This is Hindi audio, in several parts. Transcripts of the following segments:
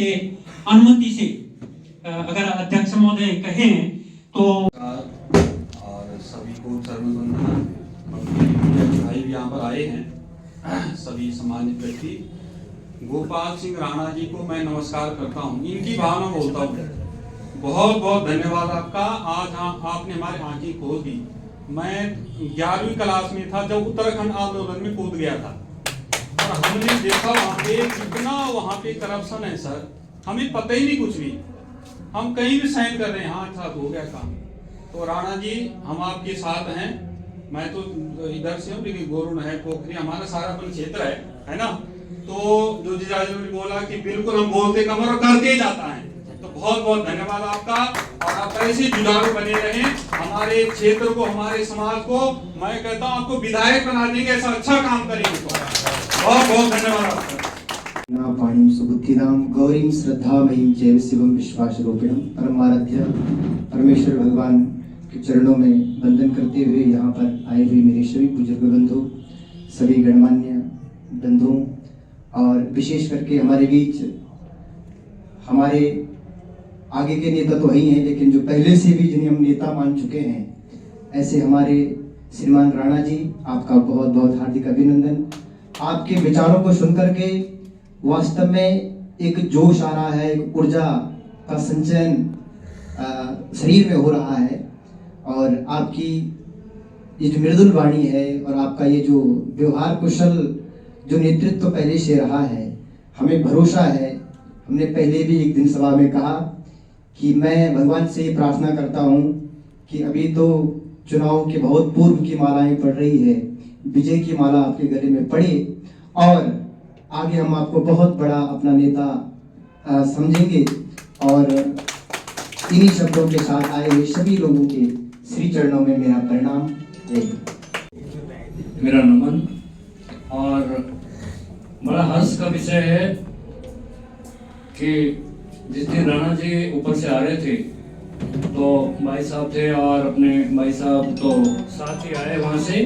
के अनुमति से अगर अध्यक्ष महोदय कहें तो। और सभी को सर्ववंदना। भाई भी यहाँ पर आए हैं, सभी सम्मानित व्यक्ति। गोपाल सिंह राणा जी को मैं नमस्कार करता हूँ, इनकी भावना बोलता हूँ। बहुत बहुत धन्यवाद आपका। आज आपने हमारी आंखें खोल दी। मैं 11वीं क्लास में था जब उत्तराखंड आंदोलन में कूद गया था, और हमने देखा वहाँ पे कितना वहाँ पे करप्शन है सर, हमें पता ही नहीं कुछ भी। हम कहीं भी साइन कर रहे हैं, हाँ अच्छा हो गया काम। तो राणा जी हम आपके साथ हैं। मैं तो इधर से हूँ, लेकिन गोरुण है, पोखरी हमारा सारा अपन क्षेत्र है ना। तो जो जीजाजी ने बोला कि बिल्कुल हम बोलते कम और करके जाता है। तो बहुत बहुत धन्यवाद आपका, और आप ऐसे जुझारू बने रहें हमारे क्षेत्र को, हमारे समाज को। मैं कहता हूँ आपको विधायक बना देंगे, ऐसा अच्छा काम करेंगे। बहुत बहुत धन्यवाद आपका। नापाणिं सुबुद्धिनां गौरीं श्रद्धामयीं चैव शिवं विश्वासरूपिणं परमाराध्य परमेश्वर भगवान के चरणों में वंदन करते हुए यहाँ पर आए हुए मेरे सभी बुजुर्ग बंधु, सभी गणमान्य बंधुओं, और विशेष करके हमारे बीच हमारे आगे के नेता तो ही हैं, लेकिन जो पहले से भी जिन्हें हम नेता मान चुके हैं, ऐसे हमारे श्रीमान राणा जी, आपका बहुत बहुत हार्दिक अभिनंदन। आपके विचारों को सुनकर के वास्तव में एक जोश आ रहा है, एक ऊर्जा का संचयन शरीर में हो रहा है, और आपकी ये जो मृदुल वाणी है और आपका ये जो व्यवहार कुशल जो नेतृत्व पहले से रहा है, हमें भरोसा है। हमने पहले भी एक दिन सभा में कहा कि मैं भगवान से ये प्रार्थना करता हूँ कि अभी तो चुनाव के बहुत पूर्व की मालाएं पड़ रही है, विजय की माला आपके गले में पड़े, और आगे हम आपको बहुत बड़ा अपना नेता समझेंगे। और इन्हीं शब्दों के साथ आए हुए सभी लोगों के श्री चरणों में मेरा प्रणाम, मेरा नमन। और बड़ा हर्ष का विषय है कि जिस दिन राणा जी ऊपर से आ रहे थे तो भाई साहब थे, और अपने भाई साहब तो साथ ही आए वहां से,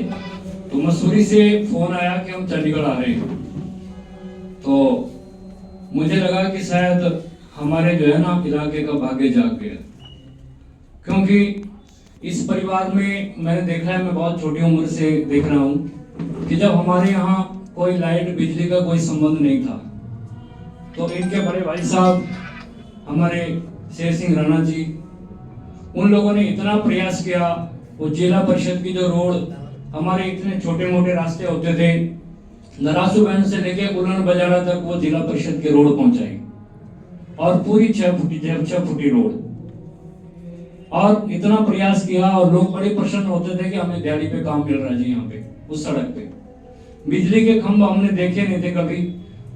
तो मसूरी से फोन आया कि हम चंडीगढ़ आ रहे हैं। तो मुझे लगा कि शायद हमारे जो है ना इलाके का भाग्य जाग गया, क्योंकि इस परिवार में मैंने देखा है, मैं बहुत छोटी उम्र से देख रहा हूँ कि जब हमारे यहाँ कोई लाइट बिजली का कोई संबंध नहीं था, तो इनके बड़े भाई साहब हमारे शेर सिंह राणा जी, उन लोगों ने इतना प्रयास किया। वो जिला परिषद की जो रोड, हमारे इतने छोटे मोटे रास्ते होते थे, नरासू बैंड से लेके उलन बाजारा तक वो जिला परिषद के रोड पहुंचाई, और पूरी 6 फुटी रोड, और इतना प्रयास किया। और लोग बड़े प्रसन्न होते थे कि हमें दिहाड़ी पे काम मिल रहा है जी यहाँ पे, उस सड़क पे। बिजली के खंभ हमने देखे नहीं थे कभी,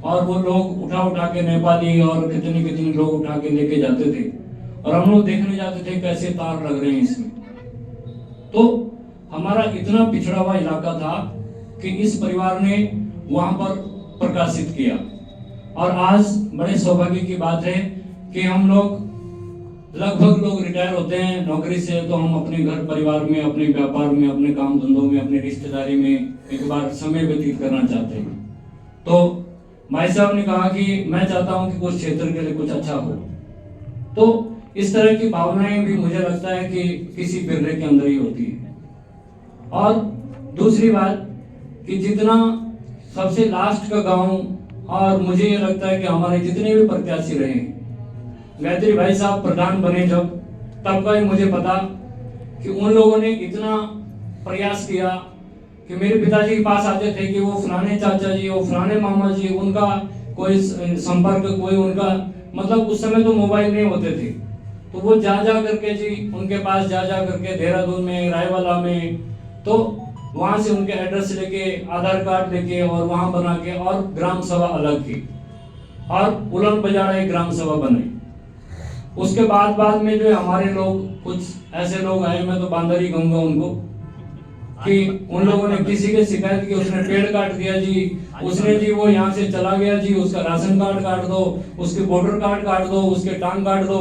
और वो लोग उठा के नेपाली और कितने लोग उठा के लेके जाते थे, और हम लोग देखने जाते थे कैसे तार लग रहे हैं इसमें। तो हमारा इतना पिछड़ा हुआ इलाका था कि इस परिवार ने वहां पर प्रकाशित किया, और आज बड़े सौभाग्य की बात है कि हम लोग लगभग लोग रिटायर होते हैं नौकरी से, तो हम अपने घर परिवार में, अपने व्यापार में, अपने काम धंधों में, अपनी रिश्तेदारी में एक बार समय व्यतीत करना चाहते हैं। तो भाई साहब ने कहा कि मैं चाहता हूं कि कुछ क्षेत्र के लिए कुछ अच्छा हो। तो इस तरह की भावनाएं भी मुझे लगता है कि किसी बिरले के अंदर ही होती है। और दूसरी बात कि जितना सबसे लास्ट का गांव, और मुझे ये लगता है कि हमारे जितने भी प्रत्याशी रहे, गायत्री भाई साहब प्रधान बने जब, तब का ही मुझे पता कि उन लोगों ने इतना प्रयास किया कि मेरे पिताजी के पास आते थे कि वो फलाने चाचा जी, वो फलाने मामा जी, उनका कोई संपर्क, कोई उनका मतलब उस समय तो मोबाइल नहीं होते थे, तो वो जा करके जी उनके पास जा करके देहरादून में, रायवाला में, तो वहां से उनके एड्रेस लेके, आधार कार्ड लेके, और वहां बना के, और ग्राम सभा अलग थी, और उलन बाजारा एक ग्राम सभा बनी। उसके बाद में जो हमारे लोग, कुछ ऐसे लोग आए, मैं तो बांदर ही कहूंगा उनको, कि उन लोगों ने किसी के शिकायत की, उसने पेड़ काट दिया जी, उसने जी वो यहाँ से चला गया जी, उसका राशन कार्ड काट दो, उसके वोटर कार्ड काट दो, उसके टांग काट दो,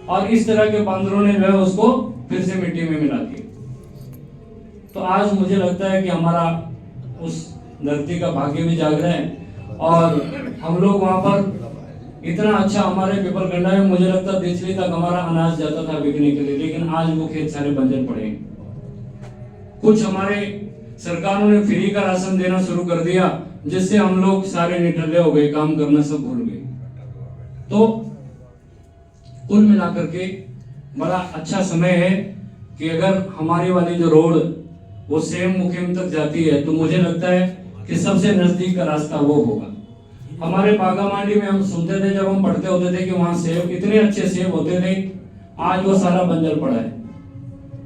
और इस तरह के बांदरों ने जो है उसको फिर से मिट्टी में मिला दिया। तो आज मुझे लगता है कि हमारा उस धरती का भाग्य भी जाग रहा है, और हम लोग वहां पर इतना अच्छा हमारे पिपलगंडा में मुझे लगता दिल्ली तक हमारा अनाज जाता था बिकने के लिए, लेकिन आज वो खेत सारे बंजर पड़े हैं। कुछ हमारे सरकारों ने फ्री का राशन देना शुरू कर दिया, जिससे हम लोग सारे निठल्ले हो गए, काम करना सब भूल गए। तो कुल मिलाकर के बड़ा अच्छा समय है कि अगर हमारी वाली जो रोड वो सेम मुखिम तक जाती है तो मुझे लगता है कि सबसे नजदीक का रास्ता वो होगा। हमारे बागा मांडी में हम सुनते थे, जब हम पढ़ते होते थे कि वहाँ सेब इतने अच्छे सेब होते थे, आज वो सारा बंजर पड़ा है।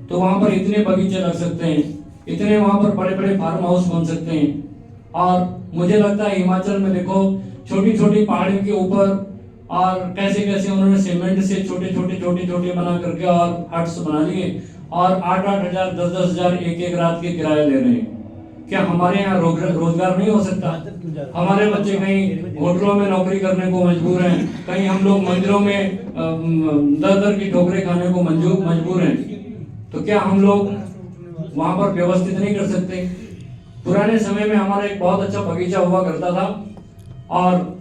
तो वहाँ पर इतने बगीचे लग सकते हैं, इतने वहाँ पर बड़े बड़े फार्म हाउस बन सकते हैं। और मुझे लगता है हिमाचल में देखो छोटी छोटी पहाड़ियों के ऊपर और कैसे कैसे उन्होंने सीमेंट से छोटे छोटे बना करके और हट्स बना लिए और 8-8 हजार 10-10 हजार एक रात के किराए ले रहे हैं। क्या हमारे यहाँ रोजगार नहीं हो सकता? हमारे बच्चे कहीं होटलों में नौकरी करने को मजबूर हैं, कहीं हम लोग मंदिरों में दर की ठोकरें खाने को मजबूर हैं। तो क्या हम लोग वहां पर व्यवस्थित नहीं कर सकते? पुराने समय में हमारा एक बहुत अच्छा बगीचा हुआ करता था और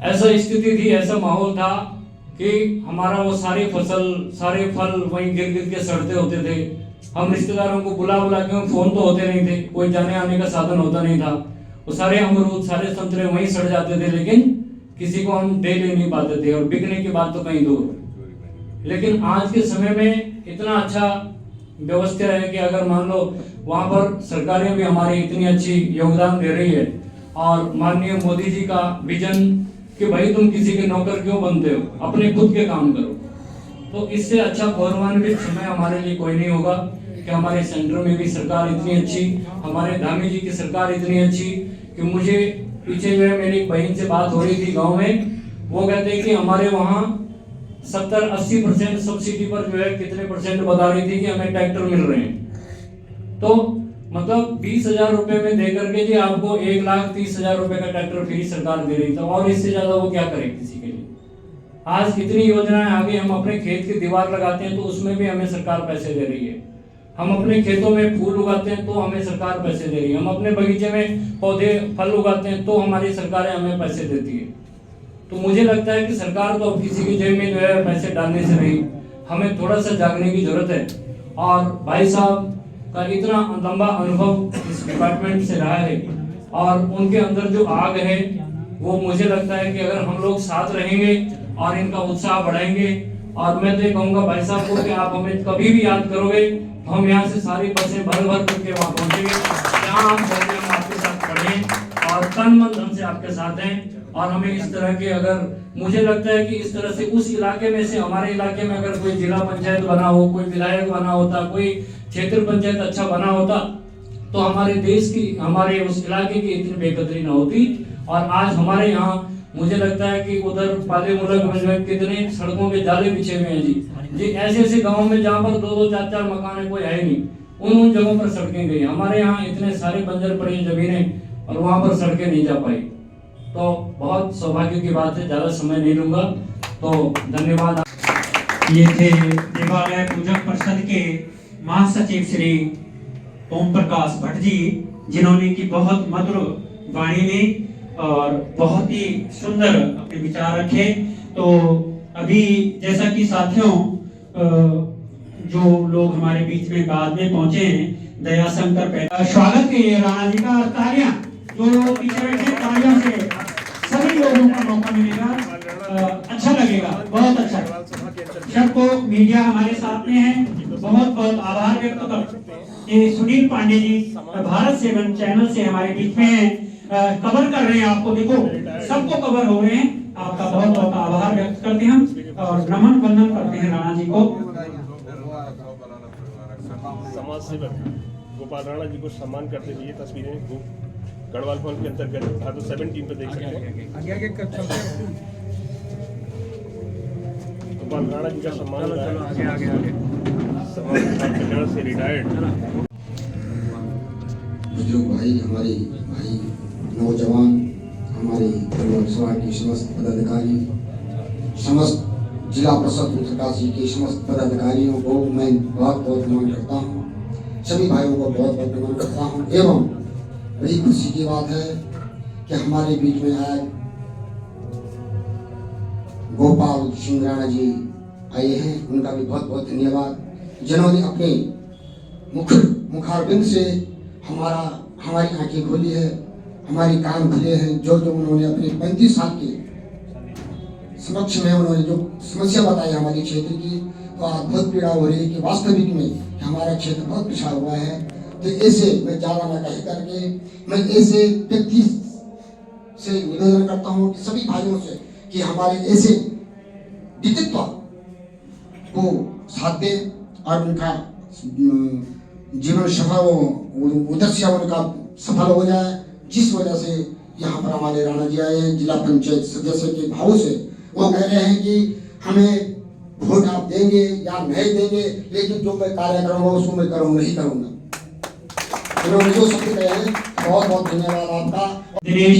ऐसा स्थिति थी, ऐसा माहौल था कि हमारा वो सारी फसल सारे फल वहीं गिर के सड़ते होते थे। हम रिश्तेदारों को बुला के, फोन तो होते नहीं थे, कोई जाने आने का साधन होता नहीं था, वो सारे अमरूद सारे संतरे वहीं सड़ जाते थे, लेकिन किसी को हम दे नहीं पाते थे और बिकने की बात तो कहीं दूर। लेकिन आज के समय में इतना अच्छा व्यवस्था है कि अगर मान लो वहां पर सरकारें भी हमारी इतनी अच्छी योगदान दे रही है और माननीय मोदी जी का विजन कि भाई तुम किसी के नौकर क्यों बनते हो, अपने खुद के काम करो, तो इससे अच्छा गौरवान्वित समय हमारे लिए कोई नहीं होगा कि हमारे सेंटर में भी सरकार इतनी अच्छी, हमारे धामी जी की सरकार इतनी अच्छी कि मुझे पीछे जो है मेरी बहन से बात हो रही थी गांव में, वो कहते हैं कि हमारे वहाँ 70-80% सब्सिडी पर जो है कितने परसेंट बता रही थी कि हमें ट्रैक्टर मिल रहे हैं। तो मतलब 20,000 रुपए में देकर के जी आपको 1,30,000 रुपए का ट्रैक्टर फ्री सरकार दे रही था, और इससे ज्यादा वो क्या करे किसी के लिए। आज कितनी योजनाएं आ गई, हम अपने खेत की दीवार लगाते हैं तो उसमें भी हमें सरकार पैसे दे रही है, हम अपने खेतों में फूल उगाते हैं तो हमें सरकार पैसे दे रही है, हम अपने बगीचे में पौधे फल उगाते हैं तो हमारी सरकारें हमें पैसे देती है। तो मुझे लगता है कि सरकार तो अब किसी की जेब में जो है पैसे डालने से नहीं, हमें थोड़ा सा जागने की जरूरत है। और भाई साहब का इतना लंबा अनुभव इस डिपार्टमेंट से रहा है और उनके अंदर जो आग है वो मुझे लगता है कि अगर हम लोग साथ रहेंगे और इनका उत्साह बढ़ाएंगे, और मैं तो ये कहूँगा भाई साहब को कि आप हमें कभी भी याद करोगे तो हम यहाँ से सारी बसें भर करके वहाँ पहुँचेंगे, यहाँ आप पहुँचे हम आपके साथ पढ़ें और तन मन धन से आपके साथ हैं। और हमें इस तरह के, अगर मुझे लगता है कि इस तरह से उस इलाके में से हमारे इलाके में अगर कोई जिला पंचायत बना हो, कोई विधायक बना होता, कोई क्षेत्र पंचायत अच्छा बना होता तो हमारे देश की, हमारे उस इलाके की इतनी बेकदरी ना होती। और आज हमारे यहाँ मुझे लगता है कि उधर पाले मुलक में कितने सड़कों के जाले बिछे हुए हैं जी ऐसे गाँव में जहाँ पर 2-2 4-4 मकान है, कोई है नहीं, उन जगहों पर सड़कें गई। हमारे यहाँ इतने सारे बंजर पड़े जमीनें और वहाँ पर सड़कें नहीं जा पाई। तो बहुत सौभाग्य की बात है, ज्यादा समय नहीं लूंगा, तो धन्यवाद। ये थे देवालय पूजक परिषद के महासचिव श्री ओम प्रकाश भट्ट जी, जिन्होंने की बहुत मधुर वाणी में और बहुत ही सुंदर अपने विचार रखे। तो अभी जैसा कि साथियों जो लोग हमारे बीच में बाद में पहुंचे हैं, दयाशंकर स्वागत के राणा जी का, तालियां जो पीछे बैठे तालियों से सभी लोगों को मौका मिलेगा, अच्छा लगेगा, बहुत अच्छा। सबको मीडिया हमारे साथ में है, बहुत बहुत आभार व्यक्त करते हैं। सुनील पांडे जी भारत 7 चैनल से हमारे बीच में है, कवर कर रहे हैं, आपको देखो सबको कवर हो रहे हैं, आपका बहुत बहुत आभार व्यक्त करते हैं हम और नमन वंदन करते हैं राणा जी को। समाज सेवक गोपाल राणा जी को सम्मान करते हुए ये तस्वीरें गढ़वाल भवन के अंतर्गत भादो 17 पे देख सकते हैं। गोपाल राणा जी का सम्मान समाज कल्याण से रिटायर्ड बुजुर्ग भाई, हमारे भाई नौजवान, हमारे सभा के समस्त पदाधिकारी, समस्त जिला परिषद उत्तरकाशी के समस्त पदाधिकारियों को मैं बहुत बहुत नमन करता हूँ, सभी भाइयों को बहुत बहुत नमन करता हूँ। एवं बड़ी खुशी की बात है कि हमारे बीच में आज गोपाल सिंह राणा जी आए हैं, उनका भी बहुत बहुत धन्यवाद, जिन्होंने अपने मुखारबिंद से हमारी आंखें खोली है, हमारी कान खुले हैं। जो उन्होंने अपने 35 साल के समक्ष में उन्होंने जो समस्या बताई हमारे क्षेत्र की, तो आज बहुत पीड़ा हो रही है कि वास्तविक में हमारा क्षेत्र बहुत पिछड़ा हुआ है। तो ऐसे मैं ज़्यादा न कह करके मैं ऐसे व्यक्ति से निवेदन करता हूँ कि सभी भाइयों से कि हमारे ऐसे व्यक्तित्व को साथ दें और उनका जीवन सफल हो, उद्देश्य उनका सफल हो जाए। जिस वजह से यहाँ पर हमारे राणा जी आए हैं, जिला पंचायत सदस्य के भाव से वो कह रहे हैं कि हमें वोट आप देंगे या नहीं देंगे, लेकिन जो मैं कार्य करूँगा उसको मैं नहीं करूँगा। उन्होंने जो शब्द कहे हैं, बहुत बहुत धन्यवाद आपका। दिनेश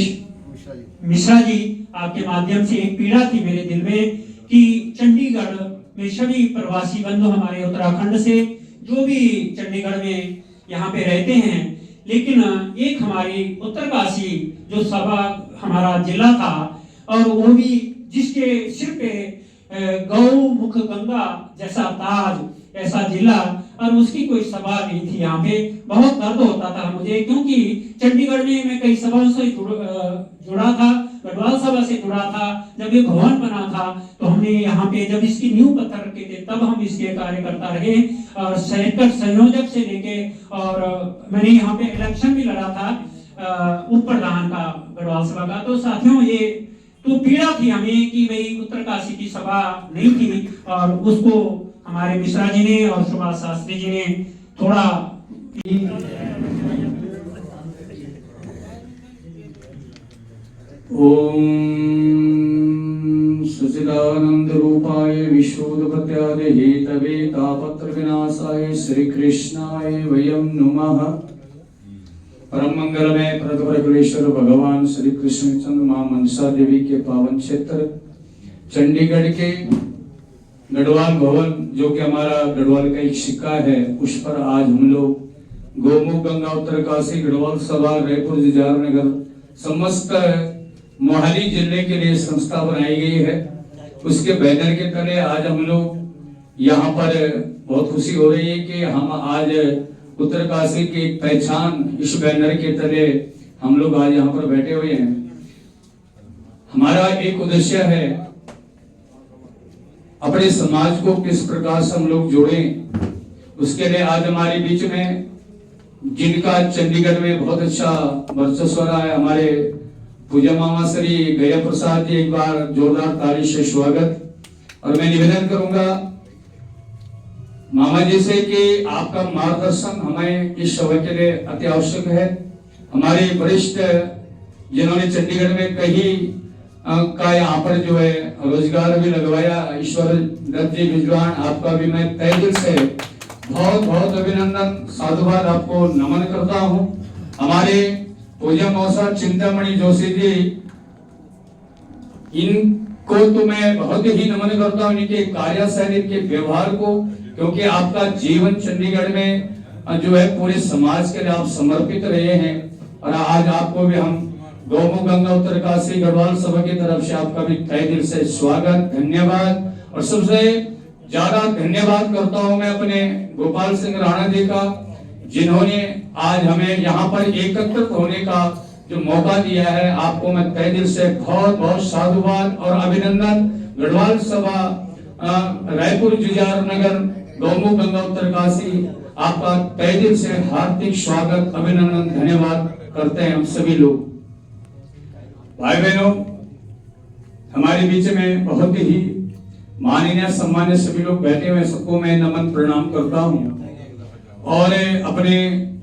मिश्रा जी, आपके माध्यम से एक पीड़ा थी मेरे दिल में कि चंडीगढ़ में सभी प्रवासी बंधु हमारे उत्तराखंड से जो भी चंडीगढ़ में यहाँ पे रहते हैं, लेकिन एक हमारी उत्तरकाशी जो सभा हमारा जिला था और वो भी जिसके सिर पे गौ मुख गंगा जैसा ताज ऐसा जिला, और उसकी कोई सभा नहीं थी यहाँ पे। बहुत दर्द होता था मुझे, क्योंकि चंडीगढ़ में मैं कई सभाओं से जुड़ा था, गढ़वाल सभा से जुड़ा था। जब ये भवन बना था तो हमने यहाँ पे जब इसकी नींव पत्थर रखे थे तब हम इसके कार्यकर्ता रहे, और संयोजक से लेके, और मैंने यहाँ पे इलेक्शन भी लड़ा था उप प्रधान का गढ़वाल सभा का। तो साथियों, ये तो पीड़ा थी हमें कि भाई उत्तरकाशी की सभा नहीं थी, और उसको हमारे मिश्रा जी ने और सुभाष शास्त्री जी ने थोड़ा ओम सच्चिदानंद रूपाय विश्वोत्पत्त्यादि हेतवे तापत्र विनाशाय श्री कृष्णाय वयं नमः। परम मंगलमय प्रतिपरमेश्वर भगवान श्री कृष्ण चंद्र मां मनसा देवी के पावन क्षेत्र चंडीगढ़ के गढ़वाल भवन, जो कि हमारा गढ़वाल का एक सिक्का है, उस पर आज हम लोग गौमुख गंगा उत्तरकाशी गढ़वाल सभा रायपुर जुझार नगर समस्त मोहाली जिले के लिए संस्था बनाई गई है। उसके बैनर के तले आज हम लोग यहाँ पर बहुत खुशी हो रही है कि हम आज उत्तरकाशी की एक पहचान इस बैनर के तले हम लोग आज यहाँ पर बैठे हुए हैं। हमारा एक उद्देश्य है अपने समाज को किस प्रकार से हम लोग जोड़ें। उसके लिए आज हमारे बीच में जिनका चंडीगढ़ में बहुत अच्छा वर्चस्व रहा है, हमारे पूजा मामा श्री गया प्रसाद जी, एक बार जोरदार ताली से स्वागत। और मैं निवेदन करूंगा मामा जी से कि आपका मार्गदर्शन हमें इस सभा के लिए अति आवश्यक है। हमारे वरिष्ठ जिन्होंने चंडीगढ़ में कहीं का यहाँ पर जो है रोजगार भी लगवाया, ईश्वर दत्त जी विद्वान, आपका भी मैं तहे दिल से बहुत बहुत अभिनंदन साधुवाद आपको नमन करता हूँ। हमारे पूजा मौसा चिंतामणि जोशी जी, इनको तो मैं बहुत ही नमन करता हूँ, इनके कार्यशैली, इनके व्यवहार को, क्योंकि आपका जीवन चंडीगढ़ में जो है पूरे समाज के लिए आप समर्पित रहे हैं। और आज आपको भी हम गौमुख गंगा उत्तरकाशी गढ़वाल सभा की तरफ से आपका भी तहे दिल से स्वागत, धन्यवाद। और सबसे ज्यादा धन्यवाद करता हूं मैं अपने गोपाल सिंह राणा जी का, जिन्होंने आज हमें यहाँ पर एकत्रित होने का जो मौका दिया है। आपको मैं तहे दिल से बहुत बहुत साधुवाद और अभिनंदन। गढ़वाल सभा रायपुर जुझार नगर गौमुख गंगा उत्तरकाशी, आपका तहे दिल से हार्दिक स्वागत, अभिनंदन, धन्यवाद करते हैं हम सभी लोग। भाई बहनों, हमारे बीच में बहुत ही माननीय सम्मान्य सभी लोग बैठे हुए, सबको मैं नमन प्रणाम करता हूं। और अपने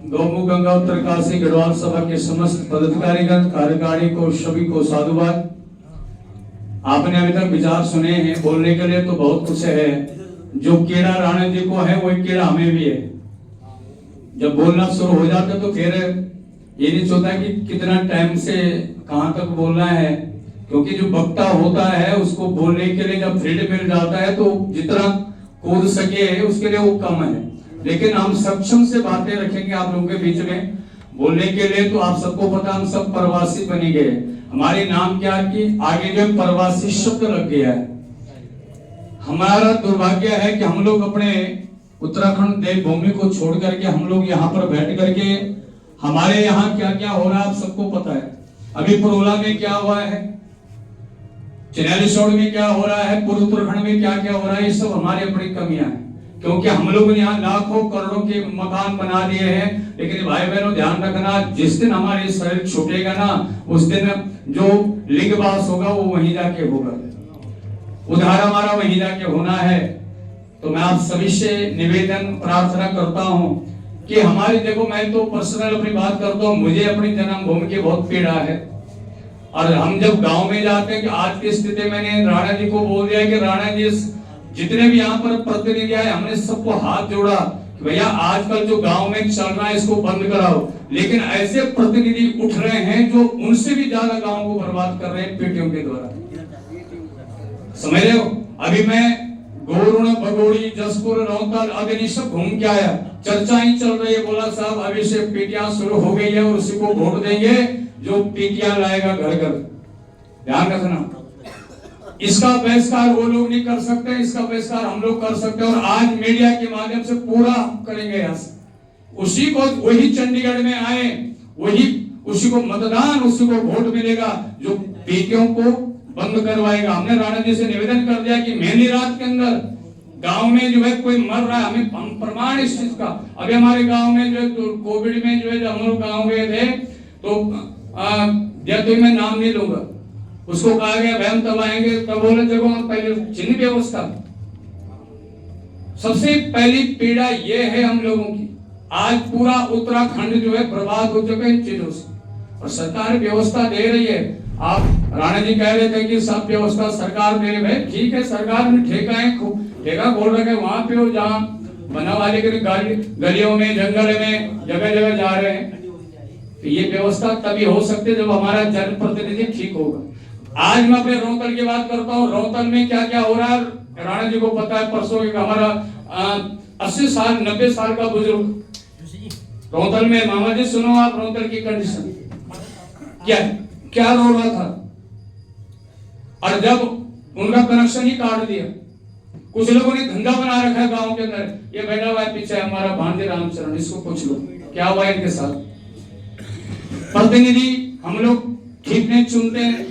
गौमुख गंगा उत्तरकाशी गढ़वाल सभा के समस्त पदाधिकारीगण, कार्यकारिणी को, सभी को साधुवाद। आपने अभी तक विचार सुने हैं, बोलने के लिए तो बहुत कुछ है। जो कीड़ा राणा जी को है वही कीड़ा हमें भी है। जब बोलना शुरू हो जाता तो फिर ये नहीं सोचता कि कितना टाइम से कहां तक बोलना है, क्योंकि जो वक्ता होता है उसको बोलने के लिए जब फ्रीडम मिल जाता है तो जितना कूद सके उसके लिए वो कम है। लेकिन हम सक्षम से बातें रखेंगे आप लोगों के बीच में बोलने के लिए। तो आप सबको पता, हम सब प्रवासी बने गए। हमारे नाम क्या कि आगे जो प्रवासी शब्द लग गया है। हमारा दुर्भाग्य है कि हम लोग अपने उत्तराखंड देवभूमि को छोड़ करके हम लोग यहाँ पर बैठ करके हमारे यहाँ क्या क्या हो रहा है आप सबको पता है। अभी पुरोला में क्या हुआ है, चिन्यालीसौड़ में क्या हो रहा है, पूर्व उत्तराखंड में क्या क्या हो रहा है, ये सब हमारी अपनी कमियां हैं। क्योंकि हम लोग ने यहाँ लाखों करोड़ों के मकान बना दिए हैं, लेकिन भाई बहनों ध्यान रखना, जिस दिन हमारे शरीर छूटेगा ना उस दिन जो लिंगवास होगा वो वहीं जाके होगा, उद्धार हमारा वहीं जाके होना है। तो मैं आप सभी से निवेदन प्रार्थना करता हूँ कि हमारी, देखो मैं तो पर्सनल अपनी बात करता हूँ, मुझे अपनी जन्मभूमि की बहुत पीड़ा है। और हम जब गांव में जाते हैं कि आज की स्थिति, मैंने राणा जी को बोल दिया कि राणा जी जितने भी यहाँ पर प्रतिनिधि आए हमने सबको हाथ जोड़ा कि भैया आजकल जो गांव में चल रहा है इसको बंद कराओ। लेकिन ऐसे प्रतिनिधि उठ रहे हैं जो उनसे भी ज्यादा गांव को बर्बाद कर रहे हैं पेटियों के द्वारा, समझ रहे हो। अभी मैं गोरुण, भगोड़ी, जसपुर, रौतल अभी सब घूम के आया, चर्चा ही चल रही है। बोला साहब अभी से पेटियां शुरू हो गई है और उसी को वोट देंगे जो पेटियां लाएगा घर घर। ध्यान रखना, इसका बहिष्कार वो लोग नहीं कर सकते, इसका बहिष्कार हम लोग कर सकते हैं। और आज मीडिया के माध्यम से पूरा करेंगे उसी को, वही चंडीगढ़ में आए, वही उसी को मतदान, उसी को वोट मिलेगा जो पेटियों को बंद करवाएगा। हमने राणा जी से निवेदन कर दिया कि महीनी रात के अंदर गांव में जो है कोई मर रहा है, हमें प्रमाण इस चीज का। अभी हमारे गांव में जो है कोविड में जो है जब हम लोग गाँव गए थे तो मैं नाम नहीं लूंगा, उसको कहा गया भाई हम तब आएंगे, तब बोले देखो हम पहले चिन्ह व्यवस्था। सबसे पहली पीड़ा ये है हम लोगों की, आज पूरा उत्तराखंड जो है बर्बाद हो चुका है इन चीजों से, और सरकार व्यवस्था दे रही है। आप राणा जी कह रहे थे कि सब व्यवस्था सरकार दे रही है, ठीक है, सरकार ने ठेका खोल रखा है, वहां पे हो जहाँ बना वाले के गलियों में, जंगल में, जगह जगह जा रहे हैं। तो ये व्यवस्था तभी हो सकती है जब हमारा जनप्रतिनिधि ठीक होगा। आज मैं अपने रौतल की बात करता हूँ, रौतल में क्या क्या हो रहा है राणा जी को पता है। परसों हमारा 80 साल 90 साल का बुजुर्ग रौतल में, मामा जी सुनो आप रौतल की कंडीशन क्या रो रहा था, और जब उनका कनेक्शन ही काट दिया। कुछ लोगों ने धंधा बना रखा है गांव के अंदर, ये बैठा हुआ है पीछे हमारा भांजे रामचरण, इसको पूछ लो क्या हुआ इनके साथ। प्रतिनिधि हम लोग ठीक नहीं चुनते हैं,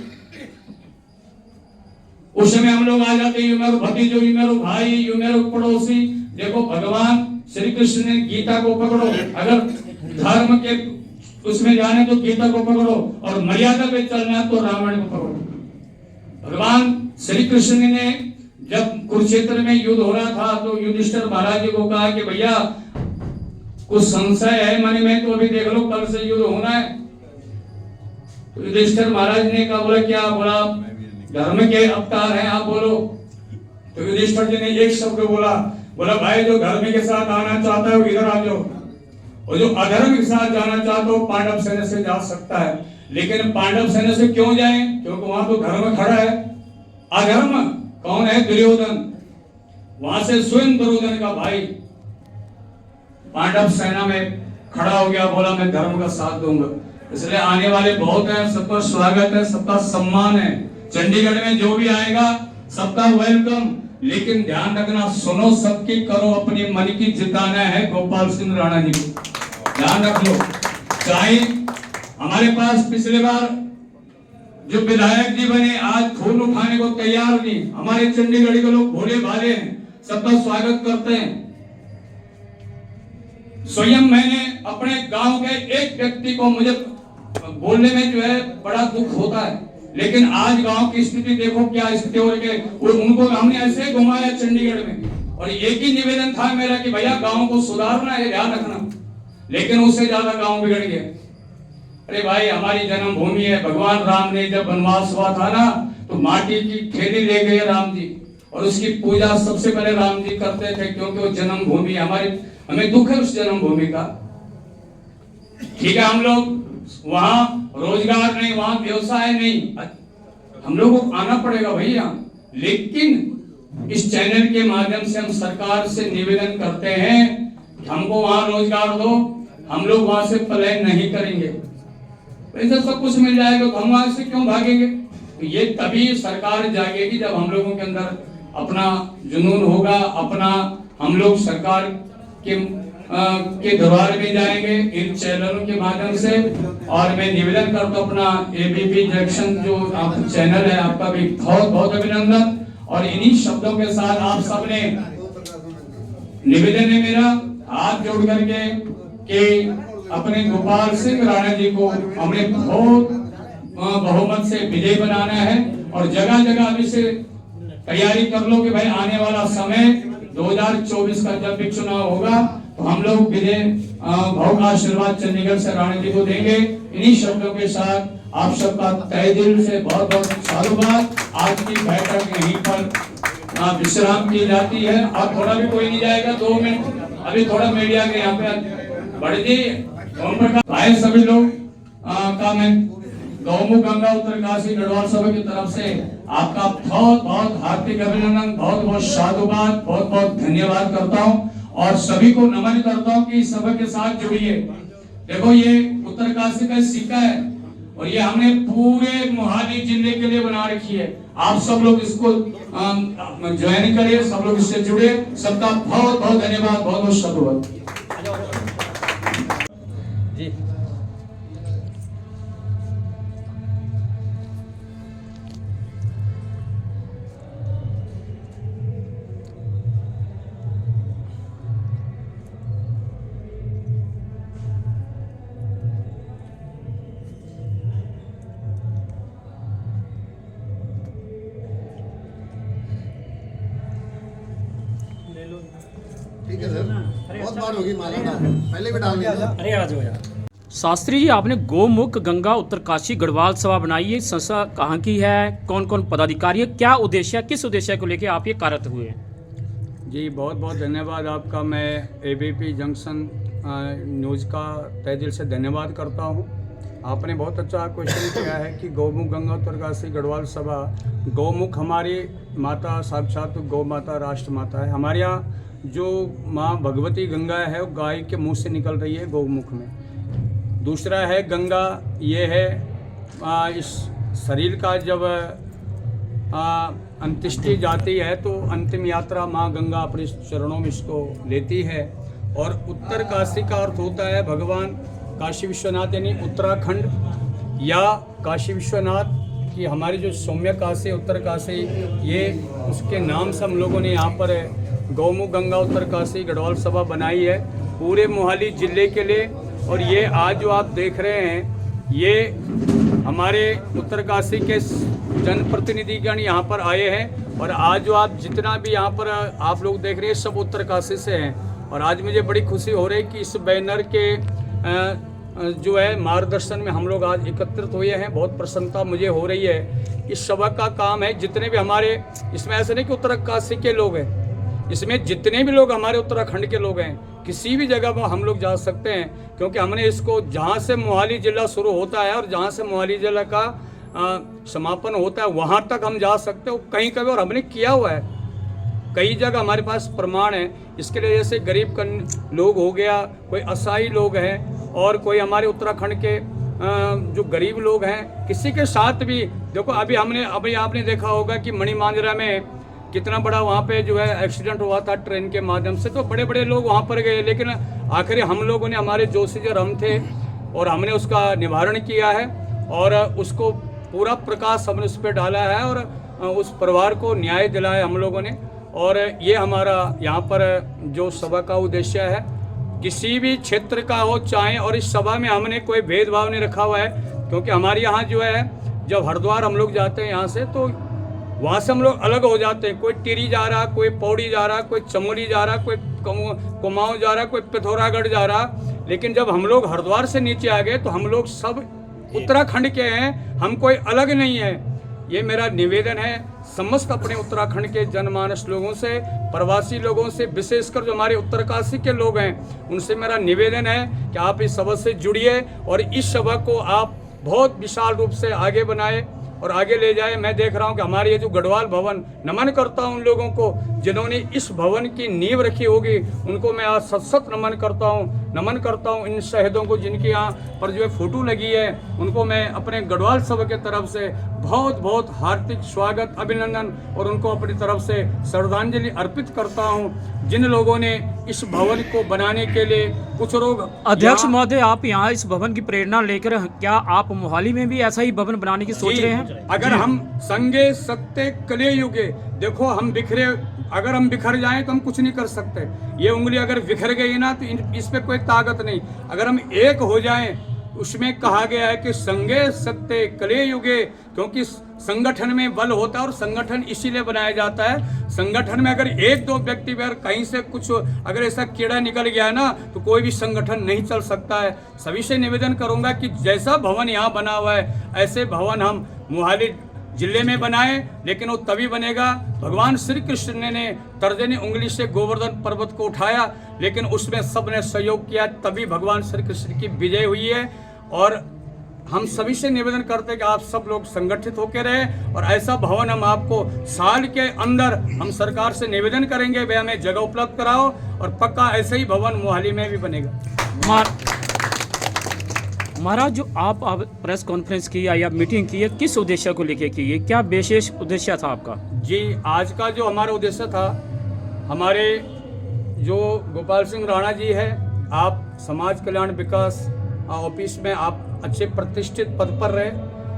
उस समय हम लोग आ जाते हैं, यू मेरो भतीजो, यू मेरो भाई, यू मेरो पड़ोसी। देखो भगवान श्री कृष्ण ने गीता को पकड़ो, अगर धर्म के उसमें जाने तो गीता को पकड़ो, और मर्यादा पे चलना तो रामायण को पकड़ो। भगवान श्री कृष्ण ने जब कुरुक्षेत्र में युद्ध हो रहा था तो युधिष्ठिर महाराज जी को कहा कि भैया कुछ संशय है मन में, तो अभी देख लो कल से युद्ध होना है। तो युधिष्ठिर महाराज ने कहा, बोला क्या, बोला धर्म के अवतार हैं आप बोलो। तो युधिष्ठिर जी ने एक शब्द बोला भाई जो धर्म के साथ आना चाहता है वो इधर आ जाओ, और जो अधर्म के साथ जाना चाहता हो पांडव सेना से जा सकता है। लेकिन पांडव सेना से क्यों जाए, क्योंकि वहां तो धर्म खड़ा है। अधर्म कौन है, दुर्योधन, वहां से स्वयं दुर्योधन का भाई पांडव सेना में खड़ा हो गया, बोला मैं धर्म का साथ दूंगा। इसलिए आने वाले बहुत हैं, सबका स्वागत है, सबका सम्मान है। चंडीगढ़ में जो भी आएगा सबका वेलकम, लेकिन ध्यान रखना, सुनो सबकी, करो अपनी मन की, जिताना है गोपाल सिंह राणा जी को, ध्यान रख लो। चाहे हमारे पास पिछले बार जो विधायक जी बने आज खून उठाने को तैयार नहीं, हमारे चंडीगढ़ के लोग भोले भाले हैं, सबका स्वागत करते हैं। स्वयं मैंने अपने गांव के एक व्यक्ति को, मुझे बोलने में जो है बड़ा दुख होता है, लेकिन आज गांव की स्थिति देखो क्या स्थिति हो रही है। उनको हमने ऐसे घुमाया चंडीगढ़ में, और एक ही निवेदन था मेरा कि भैया गांव को सुधारना है, ध्यान रखना, लेकिन उससे ज्यादा गांव बिगड़ गया। अरे भाई हमारी जन्मभूमि है, भगवान राम ने जब वनवास हुआ था ना तो माटी की थैली ले गए राम जी, और उसकी पूजा सबसे पहले राम जी करते थे, क्योंकि वो जन्मभूमि हमारी, हमें दुख है उस जन्मभूमि का। ठीक है, हम लोग वहां रोजगार नहीं, वहां व्यवसाय नहीं, हम लोगों को आना पड़ेगा भैया। लेकिन इस चैनल के माध्यम से हम सरकार से निवेदन करते हैं कि हमको वहां रोजगार दो, हम लोग वहां से पलायन नहीं करेंगे। ऐसा सब कुछ मिल जाएगा तो हम वहां से क्यों भागेंगे। तो ये तभी सरकार जागेगी जब हम लोगों के अंदर अपना जुनून होगा, अपना हम लोग सरकार के दरबार में जाएंगे इन चैनलों के माध्यम से। और मैं निवेदन करता हूँ अपना एबीपी जंक्शन जो आप चैनल है, आपका भी बहुत बहुत अभिनंदन। और इन्हीं शब्दों के साथ आप सबने निवेदन है मेरा हाथ जोड़ करके कि अपने गोपाल सिंह राणा जी को हमने बहुत बहुमत से विजय बनाना है। और जगह जगह अभी से तैयारी कर लो कि भाई आने वाला समय 2024 का जब भी चुनाव होगा तो हम लोग विजय भव्य आशीर्वाद चंडीगढ़ से राणा जी को देंगे। इन्हीं शब्दों के साथ आप सबका तहे दिल से बहुत बहुत साधुवाद। आज की बैठक यहीं पर विश्राम की जाती है। और थोड़ा भी कोई नहीं जाएगा, 2 मिनट अभी थोड़ा मीडिया के यहाँ पे बड़े जी आए सभी लोग का मैं गौमुख गंगा उत्तरकाशी गढ़वाल सभा की तरफ से आपका बहुत बहुत हार्दिक अभिनंदन, बहुत बहुत साधुवाद, बहुत बहुत धन्यवाद करता हूँ। और सभी को नमन करता हूँ कि सभा के साथ जुड़िए। देखो ये उत्तरकाशी का सिक्का है और ये हमने पूरे मोहाली जिले के लिए बना रखी है। आप सब लोग इसको ज्वाइन करिए, सब लोग इससे जुड़े। सबका बहुत बहुत धन्यवाद, बहुत बहुत साधुवाद जी। ठीक है सर, बहुत बार होगी माला डाल, पहले भी डाल दिया। अरे आ जाओ यार। शास्त्री जी, आपने गौमुख गंगा उत्तरकाशी गढ़वाल सभा बनाई है, संस्था कहाँ की है, कौन कौन पदाधिकारी है, क्या उद्देश्य, किस उद्देश्य को लेकर आप ये कार्यरत हुए हैं? जी बहुत बहुत धन्यवाद आपका। मैं एबीपी जंक्शन न्यूज़ का तहे दिल से धन्यवाद करता हूँ। आपने बहुत अच्छा क्वेश्चन किया है कि गौमुख गंगा उत्तरकाशी गढ़वाल सभा, गौमुख हमारी माता साक्षात गौ माता राष्ट्र माता है। हमारे यहाँ जो माँ भगवती गंगा है वो गाय के मुंह से निकल रही है गौमुख में। दूसरा है गंगा, ये है इस शरीर का जब अंत्येष्टि जाती है तो अंतिम यात्रा माँ गंगा अपने चरणों में इसको लेती है। और उत्तरकाशी का अर्थ होता है भगवान काशी विश्वनाथ, यानी उत्तराखंड या काशी विश्वनाथ की हमारी जो सौम्य काशी उत्तरकाशी, ये उसके नाम से हम लोगों ने यहाँ पर गौमुख गंगा उत्तरकाशी गढ़वाल सभा बनाई है पूरे मोहाली जिले के लिए। और ये आज जो आप देख रहे हैं ये हमारे उत्तरकाशी के जनप्रतिनिधिगण यहाँ पर आए हैं। और आज जो आप जितना भी यहाँ पर आप लोग देख रहे हैं सब उत्तरकाशी से हैं। और आज मुझे बड़ी खुशी हो रही है कि इस बैनर के जो है मार्गदर्शन में हम लोग आज एकत्रित हुए हैं। बहुत प्रसन्नता मुझे हो रही है। इस सभा का काम है जितने भी हमारे, इसमें ऐसा नहीं कि उत्तरकाशी के लोग हैं, इसमें जितने भी लोग हमारे उत्तराखंड के लोग हैं किसी भी जगह पर हम लोग जा सकते हैं। क्योंकि हमने इसको जहाँ से मोहाली जिला शुरू होता है और जहाँ से मोहाली जिला का समापन होता है वहाँ तक हम जा सकते हो कहीं कभी। और हमने किया हुआ है कई जगह, हमारे पास प्रमाण है इसके लिए। जैसे गरीब लोग हो गया, कोई असाई लोग हैं और कोई हमारे उत्तराखंड के जो गरीब लोग हैं, किसी के साथ भी देखो अभी आपने देखा होगा कि मणिमांजरा में कितना बड़ा वहाँ पे जो है एक्सीडेंट हुआ था ट्रेन के माध्यम से। तो बड़े बड़े लोग वहाँ पर गए, लेकिन आखिर हम लोगों ने, हमारे जोशी जी हम थे और हमने उसका निवारण किया है और उसको पूरा प्रकाश हमने उस पर डाला है और उस परिवार को न्याय दिलाया हम लोगों ने। और ये हमारा यहाँ पर जो सभा का उद्देश्य है, किसी भी क्षेत्र का हो चाहे, और इस सभा में हमने कोई भेदभाव नहीं रखा हुआ है। क्योंकि हमारे यहाँ जो है जब हरिद्वार हम लोग जाते हैं यहाँ से, तो वहाँ से हम लोग अलग हो जाते हैं। कोई टिरी जा रहा, कोई पौड़ी जा रहा, कोई चमोली जा रहा, कोई कुमाऊं जा रहा, कोई पिथौरागढ़ जा रहा। लेकिन जब हम लोग हरिद्वार से नीचे आ गए तो हम लोग सब उत्तराखंड के हैं, हम कोई अलग नहीं है। ये मेरा निवेदन है समस्त अपने उत्तराखंड के जनमानस लोगों से, प्रवासी लोगों से, विशेषकर जो हमारे उत्तरकाशी के लोग हैं उनसे मेरा निवेदन है कि आप इस सभा से जुड़िए और इस सभा को आप बहुत विशाल रूप से आगे बनाए और आगे ले जाए। मैं देख रहा हूं कि हमारे ये जो गढ़वाल भवन, नमन करता हूं उन लोगों को जिन्होंने इस भवन की नींव रखी होगी, उनको मैं आज सत नमन करता हूं। नमन करता हूँ इन शहीदों को जिनके यहाँ पर जो है फोटो लगी है। उनको मैं अपने गढ़वाल सभा के तरफ से बहुत बहुत हार्दिक स्वागत, अभिनंदन और उनको अपनी तरफ से श्रद्धांजलि अर्पित करता हूँ। जिन लोगों ने इस भवन को बनाने के लिए कुछ लोग अध्यक्ष महोदय, आप यहाँ इस भवन की प्रेरणा लेकर क्या आप मोहाली में भी ऐसा ही भवन बनाने की सोच रहे हैं? अगर हम संगे सत्य कले युगे, देखो हम बिखरे, अगर हम बिखर जाएं तो हम कुछ नहीं कर सकते। ये उंगली अगर बिखर गई ना तो इस पे कोई ताकत नहीं। अगर हम एक हो जाएं, उसमें कहा गया है कि संगे सत्य कले युगे, क्योंकि संगठन में बल होता है और संगठन इसीलिए बनाया जाता है। संगठन में अगर एक दो व्यक्ति अगर कहीं से कुछ अगर ऐसा कीड़ा निकल गया ना तो कोई भी संगठन नहीं चल सकता है। सभी से निवेदन करूंगा कि जैसा भवन यहाँ बना हुआ है ऐसे भवन हम मोहाली जिले में बनाए, लेकिन वो तभी बनेगा। भगवान श्री कृष्ण ने तर्जनी उंगली से गोवर्धन पर्वत को उठाया, लेकिन उसमें सबने सहयोग किया, तभी भगवान श्री कृष्ण की विजय हुई है। और हम सभी से निवेदन करते हैं कि आप सब लोग संगठित होकर रहे और ऐसा भवन हम आपको साल के अंदर हम सरकार से निवेदन करेंगे, वे हमें जगह उपलब्ध कराओ और पक्का ऐसे ही भवन मोहाली में भी बनेगा। महाराज, जो आप प्रेस कॉन्फ्रेंस की या मीटिंग की है, किस उद्देश्य को लेके की है? क्या विशेष उद्देश्य था आपका? जी, आज का जो हमारा उद्देश्य था, हमारे जो गोपाल सिंह राणा जी है, आप समाज कल्याण विकास ऑफिस में आप अच्छे प्रतिष्ठित पद पर रहे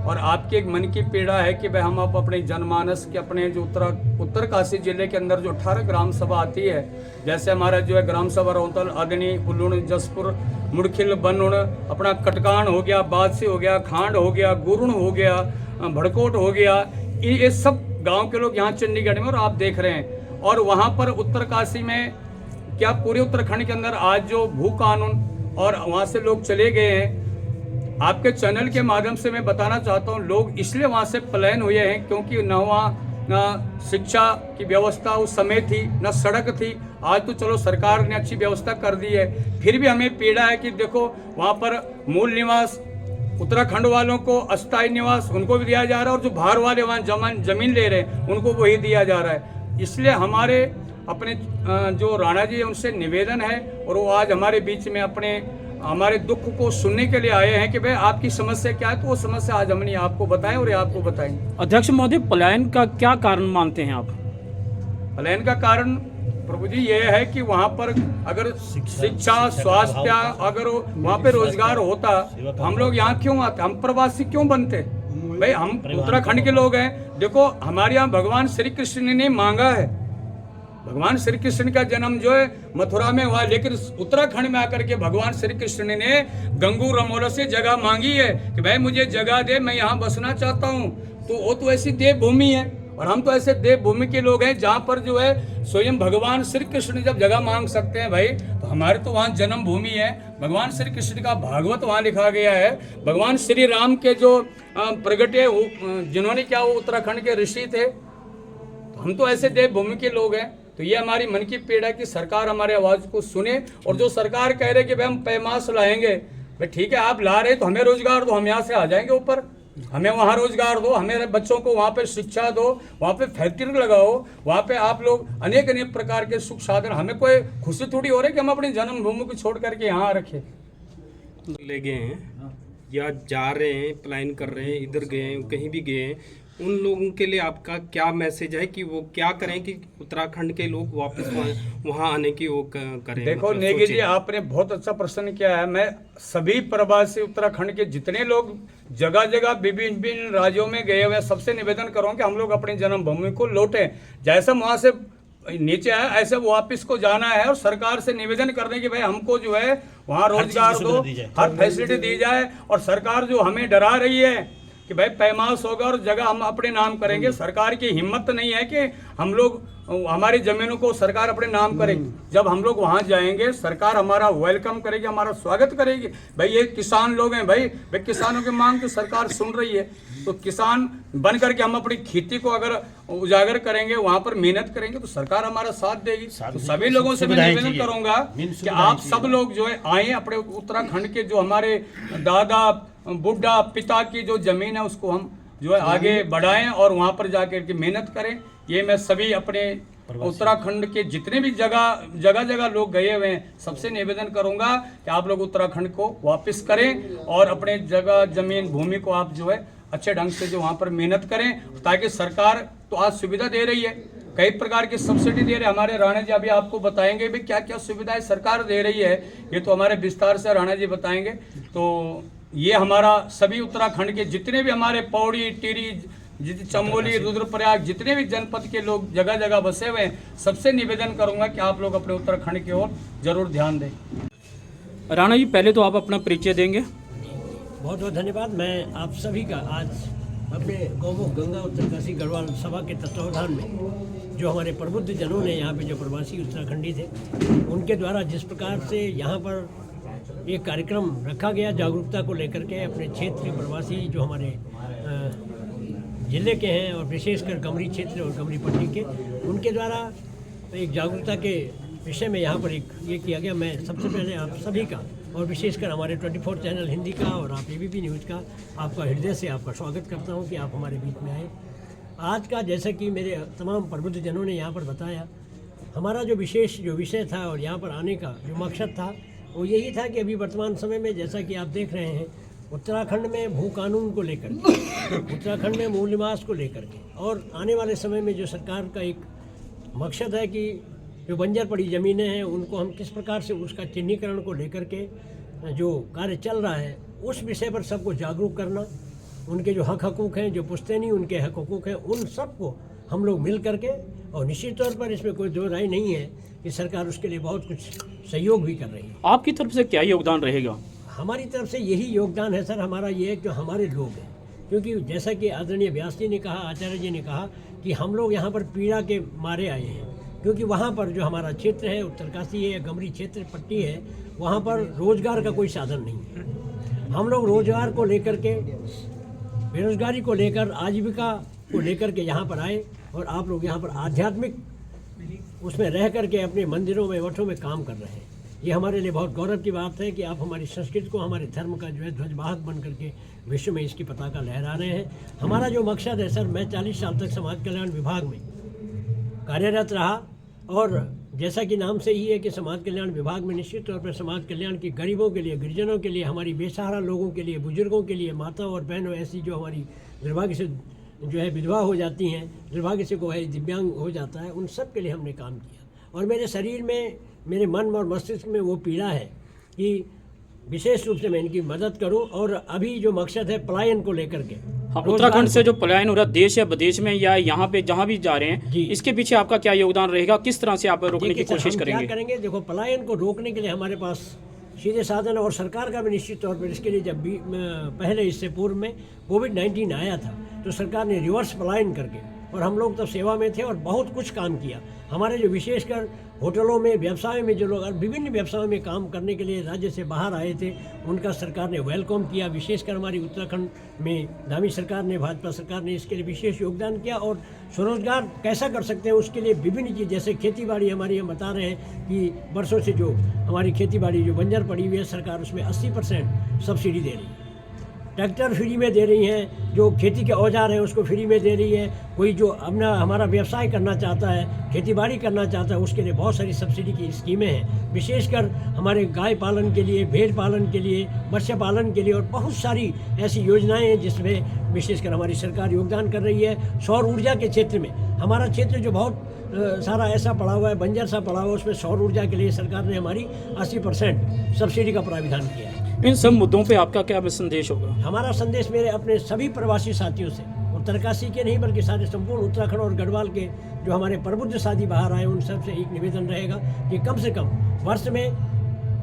और आपके एक मन की पीड़ा है कि भाई हम आप अपने जनमानस के अपने जो उत्तरकाशी जिले के अंदर जो 18 ग्राम सभा आती है, जैसे हमारा जो है ग्राम सभा रोहतल, अदनी, उल्लुण, जसपुर, मुड़खिल, बनूण, अपना कटकान हो गया, बादसी हो गया, खांड हो गया, गुरुण हो गया, भड़कोट हो गया, ये सब गांव के लोग यहाँ चंडीगढ़ में और आप देख रहे हैं। और वहाँ पर उत्तरकाशी में क्या पूरे उत्तराखंड के अंदर आज जो भू कानून और वहाँ से लोग चले गए हैं, आपके चैनल के माध्यम से मैं बताना चाहता हूँ, लोग इसलिए वहाँ से पलायन हुए हैं क्योंकि न वहाँ न शिक्षा की व्यवस्था उस समय थी, न सड़क थी। आज तो चलो सरकार ने अच्छी व्यवस्था कर दी है, फिर भी हमें पीड़ा है कि देखो वहाँ पर मूल निवास उत्तराखंड वालों को अस्थायी निवास उनको भी दिया जा रहा है और जो बाहर वाले वहाँ जमीन ले रहे हैं उनको वही दिया जा रहा है। इसलिए हमारे अपने जो राणा जी है उनसे निवेदन है और वो आज हमारे बीच में हमारे दुख को सुनने के लिए आए हैं कि भाई आपकी समस्या क्या है, तो वो समस्या आज हमने आपको बताएं और ये आपको बताएंगे। अध्यक्ष महोदय, पलायन का क्या कारण मानते हैं आप? पलायन का कारण प्रभु जी ये है कि वहाँ पर अगर शिक्षा, स्वास्थ्य, अगर वहाँ पे रोजगार होता तो हम लोग यहाँ क्यों आते, हम प्रवासी क्यों बनते? भाई हम उत्तराखंड के लोग हैं। देखो हमारे यहाँ भगवान श्री कृष्ण ने मांगा है, भगवान श्री कृष्ण का जन्म जो है मथुरा में हुआ, लेकिन उत्तराखंड में आकर के भगवान श्री कृष्ण ने गंगू रमोला से जगह मांगी है कि भाई मुझे जगह दे, मैं यहाँ बसना चाहता हूँ। तो वो तो ऐसी देवभूमि है और हम तो ऐसे देवभूमि के लोग हैं जहाँ पर जो है स्वयं भगवान श्री कृष्ण जब जगह मांग सकते हैं भाई, तो हमारे तो वहाँ जन्म भूमि है। भगवान श्री कृष्ण का भागवत वहाँ लिखा गया है। भगवान श्री राम के जो प्रगटे जिन्होंने क्या वो उत्तराखंड के ऋषि थे, तो हम तो ऐसे देवभूमि के लोग हैं। तो ये हमारी मन की पीड़ा है कि सरकार हमारे आवाज़ को सुने और जो सरकार कह रहे कि भाई हम पैमास लाएंगे, भाई ठीक है आप ला रहे तो हमें रोजगार दो, हम यहाँ से आ जाएंगे ऊपर, हमें वहाँ रोजगार दो, हमें बच्चों को वहाँ पे शिक्षा दो, वहाँ पे फैक्ट्री लगाओ, वहाँ पे आप लोग अनेक अनेक प्रकार के सुख साधन। हमें कोई खुशी थोड़ी हो रही है कि हम अपनी जन्मभूमि को छोड़ करके यहाँ रखें। ले गए हैं या जा रहे हैं, प्लान कर रहे हैं, इधर गए हैं, कहीं भी गए हैं, उन लोगों के लिए आपका क्या मैसेज है कि वो क्या करें कि उत्तराखंड के लोग वापस वहाँ आने की वो करें? देखो नेगी जी, आपने बहुत अच्छा प्रश्न किया है। मैं सभी प्रवासी उत्तराखंड के जितने लोग जगह जगह विभिन्न राज्यों में गए हुए सबसे निवेदन करूँ कि हम लोग अपनी जन्मभूमि को लौटें। जैसा वहाँ से नीचे आया ऐसे वापस को जाना है और सरकार से निवेदन कर दें कि भाई हमको जो है वहाँ रोजगार दो, हर फैसिलिटी दी जाए। और सरकार जो हमें डरा रही है कि भाई पैमास होगा और जगह हम अपने नाम करेंगे, सरकार की हिम्मत नहीं है कि हम लोग हमारी जमीनों को सरकार अपने नाम करेगी। जब हम लोग वहाँ जाएंगे सरकार हमारा वेलकम करेगी, हमारा स्वागत करेगी। भाई ये किसान लोग हैं, भाई किसानों की मांग तो सरकार सुन रही है। तो किसान बन करके हम अपनी खेती को अगर उजागर करेंगे, वहाँ पर मेहनत करेंगे तो सरकार हमारा साथ देगी। तो सभी लोगों से मैं निवेदन करूँगा कि आप सब लोग जो है आए, अपने उत्तराखंड के जो हमारे दादा बुढ़ा पिता की जो जमीन है उसको हम जो है आगे बढ़ाएं और वहाँ पर जाकर के मेहनत करें। ये मैं सभी अपने उत्तराखंड के जितने भी जगह लोग गए हुए हैं, सबसे निवेदन करूंगा कि आप लोग उत्तराखंड को वापस करें और अपने जगह जमीन भूमि को आप जो है अच्छे ढंग से जो वहाँ पर मेहनत करें, ताकि सरकार तो आज सुविधा दे रही है, कई प्रकार की सब्सिडी दे रहे हैं। हमारे राणा जी अभी आपको बताएंगे भी क्या क्या सुविधाएं सरकार दे रही है, ये तो हमारे विस्तार से राणा जी बताएंगे। तो ये हमारा सभी उत्तराखंड के जितने भी हमारे पौड़ी, टिहरी, चमोली, रुद्रप्रयाग, जितने भी जनपद के लोग जगह जगह बसे हुए हैं, सबसे निवेदन करूंगा कि आप लोग अपने उत्तराखंड की ओर जरूर ध्यान दें। राणा जी, पहले तो आप अपना परिचय देंगे। बहुत बहुत धन्यवाद। मैं आप सभी का आज अपने गौमुख गंगा उत्तरकाशी गढ़वाल सभा के तत्वावधान में जो हमारे प्रबुद्ध जनों ने यहाँ पे जो प्रवासी उत्तराखंडी थे, उनके द्वारा जिस प्रकार से यहाँ पर एक कार्यक्रम रखा गया जागरूकता को लेकर के, अपने क्षेत्र के प्रवासी जो हमारे जिले के हैं और विशेषकर गमरी क्षेत्र और गमरी पट्टी के, उनके द्वारा एक जागरूकता के विषय में यहाँ पर एक ये किया गया। मैं सबसे पहले आप सभी का और विशेषकर हमारे 24 चैनल हिंदी का और आप ABP न्यूज़ का आपका हृदय से आपका स्वागत करता हूँ कि आप हमारे बीच में आए। आज का जैसा कि मेरे तमाम प्रबुद्ध जनों ने यहाँ पर बताया, हमारा जो विशेष जो विषय था और यहाँ पर आने का जो मकसद था वो यही था कि अभी वर्तमान समय में जैसा कि आप देख रहे हैं, उत्तराखंड में भू कानून को लेकर के, उत्तराखंड में मूल निवास को लेकर के और आने वाले समय में जो सरकार का एक मकसद है कि जो बंजर पड़ी ज़मीनें हैं उनको हम किस प्रकार से उसका चिन्हीकरण को लेकर के जो कार्य चल रहा है, उस विषय पर सबको जागरूक करना, उनके जो हक हकूक़ हैं, जो पुश्तैनी उनके हक हकूक़ हैं, उन सबको हम लोग मिल करके, और निश्चित तौर पर इसमें कोई दो राय नहीं है कि सरकार उसके लिए बहुत कुछ सहयोग भी कर रही है। आपकी तरफ से क्या योगदान रहेगा? हमारी तरफ से यही योगदान है सर हमारा, ये है जो हमारे लोग हैं, क्योंकि जैसा कि आदरणीय व्यास जी ने कहा, आचार्य जी ने कहा कि हम लोग यहाँ पर पीड़ा के मारे आए हैं, क्योंकि वहाँ पर जो हमारा क्षेत्र है उत्तरकाशी है या गमरी क्षेत्र पट्टी है, वहाँ पर रोजगार का कोई साधन नहीं है। हम लोग रोजगार को लेकर के, बेरोजगारी को लेकर, आजीविका को लेकर के यहाँ पर आए और आप लोग यहाँ पर आध्यात्मिक उसमें रह करके अपने मंदिरों में, मठों में काम कर रहे हैं। ये हमारे लिए बहुत गौरव की बात है कि आप हमारी संस्कृति को, हमारे धर्म का जो है ध्वजवाहक बन करके विश्व में इसकी पताका लहरा रहे हैं। हमारा जो मकसद है सर, मैं 40 साल तक समाज कल्याण विभाग में कार्यरत रहा और जैसा कि नाम से ही है कि समाज कल्याण विभाग में निश्चित तौर पर समाज कल्याण की गरीबों के लिए, गिरिजनों के लिए, हमारी बेसहारा लोगों के लिए, बुजुर्गों के लिए, माताओं और बहनों ऐसी जो हमारी दुर्भाग्य से जो है विधवा हो जाती हैं, दुर्भाग्य से कोई दिव्यांग हो जाता है, उन सब के लिए हमने काम किया। और मेरे शरीर में, मेरे मन और मस्तिष्क में वो पीड़ा है कि विशेष रूप से मैं इनकी मदद करूं। और अभी जो मकसद है पलायन को लेकर के, हाँ, उत्तराखंड से जो पलायन हो रहा है देश या विदेश में या यहाँ पे जहाँ भी जा रहे हैं, इसके पीछे आपका क्या योगदान रहेगा? किस तरह से आप रोकने की कोशिश करेंगे? क्या करेंगे? देखो, पलायन को रोकने के लिए हमारे पास सीधे साधन और सरकार का भी निश्चित तौर पर इसके लिए, जब भी पहले इससे पूर्व में कोविड-19 आया था तो सरकार ने रिवर्स पलायन करके, और हम लोग तब सेवा में थे और बहुत कुछ काम किया। हमारे जो विशेषकर होटलों में, व्यवसाय में जो लोग विभिन्न व्यवसायों में काम करने के लिए राज्य से बाहर आए थे, उनका सरकार ने वेलकम किया। विशेषकर हमारी उत्तराखंड में धामी सरकार ने, भाजपा सरकार ने इसके लिए विशेष योगदान किया। और स्वरोजगार कैसा कर सकते हैं उसके लिए विभिन्न चीज़, जैसे खेती बाड़ी हमारी, हम बता रहे हैं कि वर्षों से जो हमारी खेती बाड़ी जो बंजर पड़ी हुई है, सरकार उसमें 80% सब्सिडी दे रही है। ट्रैक्टर फ्री में दे रही हैं, जो खेती के औजार हैं उसको फ्री में दे रही है। कोई जो अपना हमारा व्यवसाय करना चाहता है, खेतीबाड़ी करना चाहता है, उसके लिए बहुत सारी सब्सिडी की स्कीमें हैं। विशेषकर हमारे गाय पालन के लिए, भेड़ पालन के लिए, मत्स्य पालन के लिए और बहुत सारी ऐसी योजनाएं हैं जिसमें विशेषकर हमारी सरकार योगदान कर रही है। सौर ऊर्जा के क्षेत्र में हमारा क्षेत्र जो बहुत सारा ऐसा पड़ा हुआ है, बंजर सा पड़ा हुआ है, उसमें सौर ऊर्जा के लिए सरकार ने हमारी 80% सब्सिडी का प्राविधान किया है। इन सब मुद्दों पे आपका क्या संदेश होगा? हमारा संदेश मेरे अपने सभी प्रवासी साथियों से, उत्तरकाशी के नहीं बल्कि सारे संपूर्ण उत्तराखंड और गढ़वाल के जो हमारे प्रबुद्ध साथी बाहर आए, उन सब से एक निवेदन रहेगा कि कम से कम वर्ष में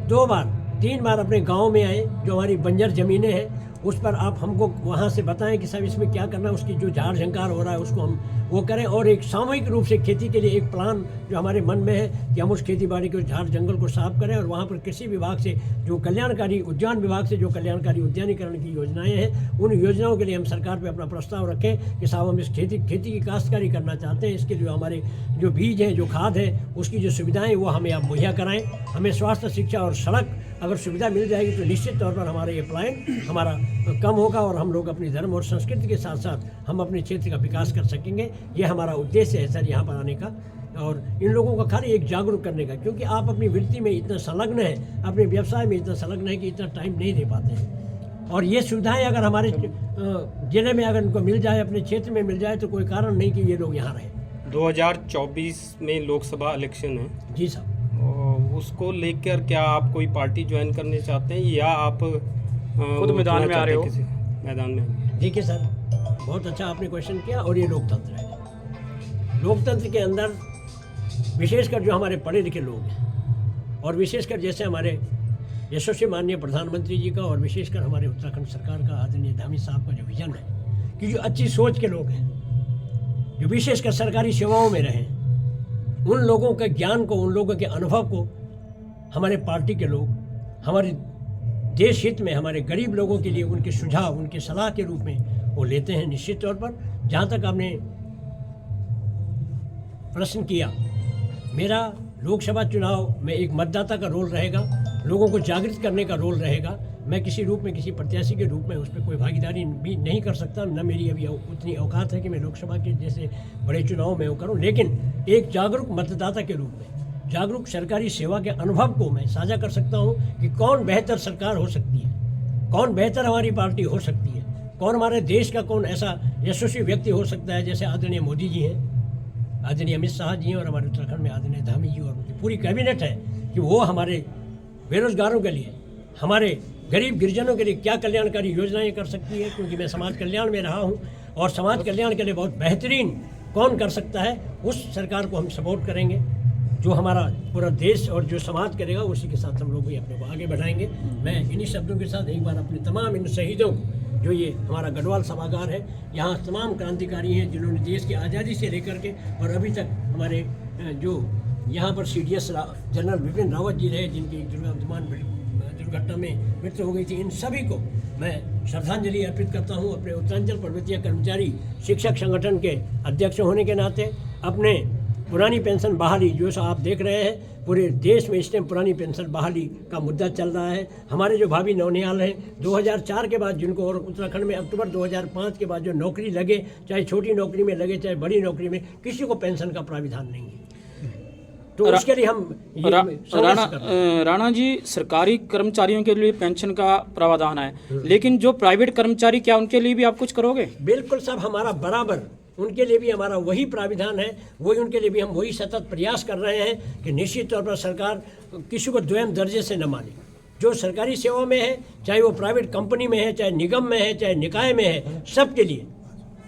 2 बार 3 बार अपने गाँव में आए। जो हमारी बंजर ज़मीनें हैं उस पर आप हमको वहाँ से बताएं कि सब इसमें क्या करना है, उसकी जो झाड़ झंकार हो रहा है उसको हम वो करें। और एक सामूहिक रूप से खेती के लिए एक प्लान जो हमारे मन में है कि हम उस खेती बाड़ी को, झाड़ जंगल को साफ करें। और वहाँ पर कृषि विभाग से जो कल्याणकारी, उद्यान विभाग से जो कल्याणकारी उद्यानीकरण की योजनाएं हैं, उन योजनाओं के लिए हम सरकार पे अपना प्रस्ताव रखें कि साहब हम इस खेती की काश्तकारी करना चाहते हैं। इसके जो हमारे जो बीज हैं, जो खाद है, उसकी जो सुविधाएँ वो हमें आप मुहैया कराएँ। हमें स्वास्थ्य, शिक्षा और सड़क अगर सुविधा मिल जाएगी तो निश्चित तौर पर हमारा ये पलायन हमारा कम होगा और हम लोग अपनी धर्म और संस्कृति के साथ साथ हम अपने क्षेत्र का विकास कर सकेंगे। ये हमारा उद्देश्य है सर यहाँ पर आने का। और इन लोगों का खाली एक जागरूक करने का, क्योंकि आप अपनी वृत्ति में इतना संलग्न है, अपने व्यवसाय में इतना संलग्न है कि इतना टाइम नहीं दे पाते हैं। और ये सुविधाएं अगर हमारे जिले में अगर इनको मिल जाए, अपने क्षेत्र में मिल जाए, तो कोई कारण नहीं कि ये लोग यहाँ रहें। 2024 में लोकसभा इलेक्शन है जी साहब, उसको लेकर क्या आप कोई पार्टी ज्वाइन करने चाहते हैं या आप खुद मैदान में आ रहे हो? किसी मैदान में? देखिए सर, बहुत अच्छा आपने क्वेश्चन किया। और ये लोकतंत्र है। लोकतंत्र के अंदर विशेषकर जो हमारे पढ़े लिखे लोग हैं, और विशेषकर जैसे हमारे यशस्वी माननीय प्रधानमंत्री जी का, और विशेषकर हमारे उत्तराखंड सरकार का आदरणीय धामी साहब का जो विजन है कि जो अच्छी सोच के लोग हैं, जो विशेषकर सरकारी सेवाओं में रहें, उन लोगों के ज्ञान को, उन लोगों के अनुभव को हमारे पार्टी के लोग हमारे देश हित में, हमारे गरीब लोगों के लिए उनके सुझाव, उनके सलाह के रूप में वो लेते हैं। निश्चित तौर पर जहाँ तक आपने प्रश्न किया, मेरा लोकसभा चुनाव में एक मतदाता का रोल रहेगा, लोगों को जागृत करने का रोल रहेगा। मैं किसी रूप में, किसी प्रत्याशी के रूप में उस पर कोई भागीदारी भी नहीं कर सकता, न मेरी अभी उतनी औकात है कि मैं लोकसभा के जैसे बड़े चुनाव में वो करूँ। लेकिन एक जागरूक मतदाता के रूप में, जागरूक सरकारी सेवा के अनुभव को मैं साझा कर सकता हूँ कि कौन बेहतर सरकार हो सकती है, कौन बेहतर हमारी पार्टी हो सकती है, कौन हमारे देश का कौन ऐसा यशस्वी व्यक्ति हो सकता है, जैसे आदरणीय मोदी जी हैं, आदरणीय अमित शाह जी हैं, और हमारे उत्तराखंड में आदरणीय धामी जी और उनकी पूरी कैबिनेट है कि वो हमारे बेरोजगारों के लिए, हमारे गरीब गिरजनों के लिए क्या कल्याणकारी योजनाएं कर सकती है। क्योंकि मैं समाज कल्याण में रहा हूँ, और समाज कल्याण के लिए बहुत बेहतरीन कौन कर सकता है, उस सरकार को हम सपोर्ट करेंगे। जो हमारा पूरा देश और जो समाज करेगा, उसी के साथ हम लोग भी अपने को आगे बढ़ाएंगे। मैं इन्हीं शब्दों के साथ एक बार अपने तमाम इन शहीदों, जो ये हमारा गढ़वाल सभागार है, यहाँ तमाम क्रांतिकारी हैं जिन्होंने देश की आज़ादी से लेकर के और अभी तक हमारे जो यहाँ पर CDS जनरल बिपिन रावत जी रहे, जिनकी दुर्घटना में मृत्यु हो गई थी, इन सभी को मैं श्रद्धांजलि अर्पित करता हूँ। अपने उत्तरांचल पर्वतीय कर्मचारी शिक्षक संगठन के अध्यक्ष होने के नाते अपने पुरानी पेंशन बहाली, जो आप देख रहे हैं पूरे देश में इस टाइम पुरानी पेंशन बहाली का मुद्दा चल रहा है। हमारे जो भाभी नौनिहाल हैं, 2004 के बाद जिनको, और उत्तराखंड में अक्टूबर 2005 के बाद जो नौकरी लगे, चाहे छोटी नौकरी में लगे चाहे बड़ी नौकरी में, किसी को पेंशन का प्राविधान नहीं है। तो उसके लिए हम राणा जी, सरकारी कर्मचारियों के लिए पेंशन का प्रावधान है, लेकिन जो प्राइवेट कर्मचारी, क्या उनके लिए भी आप कुछ करोगे? बिल्कुल साहब, हमारा बराबर उनके लिए भी हमारा वही प्राविधान है, वही उनके लिए भी हम वही सतत प्रयास कर रहे हैं कि निश्चित तौर पर सरकार किसी को द्वयम दर्जे से न माने। जो सरकारी सेवा में है, चाहे वो प्राइवेट कंपनी में है, चाहे निगम में है, चाहे निकाय में है, सबके लिए,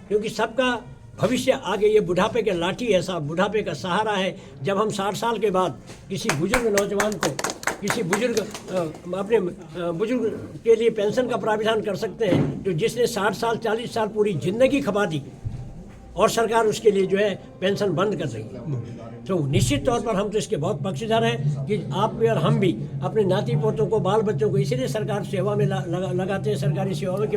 क्योंकि सबका भविष्य आगे, ये बुढ़ापे के लाठी है साहब, बुढ़ापे का सहारा है। जब हम 60 साल के बाद किसी बुजुर्ग नौजवान को, किसी बुजुर्ग अपने बुजुर्ग के लिए पेंशन का प्राविधान कर सकते हैं, जो जिसने 60 साल 40 साल पूरी जिंदगी खपा दी, और सरकार उसके लिए जो है पेंशन बंद कर रही है। तो निश्चित तौर पर हम तो इसके बहुत पक्षधर हैं कि आप भी और हम भी अपने नाती पोतों को, बाल बच्चों को इसीलिए सरकार सेवा में लगाते हैं, सरकारी सेवा में, कि